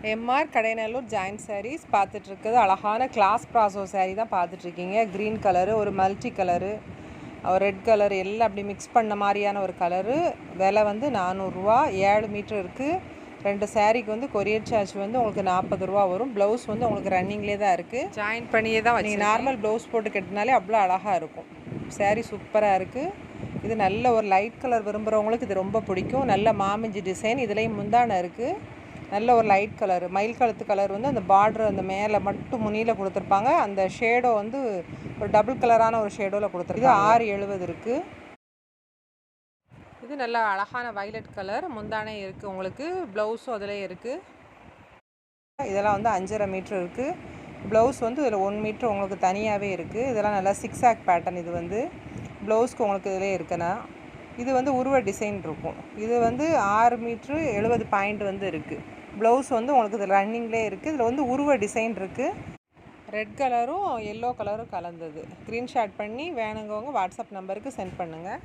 MR Kadayanallur joint saris பார்த்துட்ருக்குது. அழகான கிளாஸ் ப்ராசோ சாரீ தான் பார்த்துட்ருக்கீங்க. க்ரீன் கலரு, ஒரு மல்டி கலரு, ரெட் கலர் எல்லாம் அப்படி மிக்ஸ் பண்ண மாதிரியான ஒரு கலரு. விலை வந்து 400 ரூபா. 7 மீட்டர் இருக்குது. 2 சாரீக்கு வந்து கொரியர் சார்ஜ் வந்து உங்களுக்கு 40 ரூபா வரும். ப்ளவுஸ் வந்து உங்களுக்கு ரன்னிங்லேயே தான் இருக்குது. ஜாயின் பண்ணியே தான் நீங்கள் நார்மல் ப்ளவுஸ் போட்டு கட்டினாலே அவ்வளோ அழகாக இருக்கும். சாரீ சூப்பராக இருக்குது. இது நல்ல ஒரு லைட் கலர் விரும்புகிறவங்களுக்கு இது ரொம்ப பிடிக்கும். நல்ல மாமிஞ்சி டிசைன். இதுலேயும் முந்தானை இருக்குது. நல்ல ஒரு லைட் கலர் மயில் கழுத்து கலர் வந்து அந்த பார்டர் அந்த மேலே மட்டும் முனியில் கொடுத்துருப்பாங்க. அந்த ஷேடோ வந்து ஒரு டபுள் கலரான ஒரு ஷேடோவில் கொடுத்துருக்காங்க. 670 இருக்குது. இது நல்ல அழகான வைலட் கலர். முந்தானே இருக்குது உங்களுக்கு. ப்ளவுஸும் அதிலே இருக்குது. இதெல்லாம் வந்து 5.5 மீட்டர் இருக்குது. ப்ளவுஸ் வந்து இதில் 1 மீட்ரு உங்களுக்கு தனியாகவே இருக்குது. இதெல்லாம் நல்லா 6 ஆக் பேட்டர்ன். இது வந்து ப்ளவுஸ்க்கு உங்களுக்கு இதிலே இருக்குண்ணா. இது வந்து உருவ டிசைன் இருக்கும். இது வந்து 6 மீட்ரு 70 பாயிண்ட் வந்து இருக்குது. ப்ளவுஸ் வந்து உங்களுக்கு இதில் ரன்னிங்லேயே இருக்குது. இதில் வந்து உருவ டிசைன் இருக்குது. ரெட் கலரும் எல்லோ கலரும் கலந்தது. ஸ்க்ரீன்ஷாட் பண்ணி வேணுங்கவங்க வாட்ஸ்அப் நம்பருக்கு சென்ட் பண்ணுங்கள்.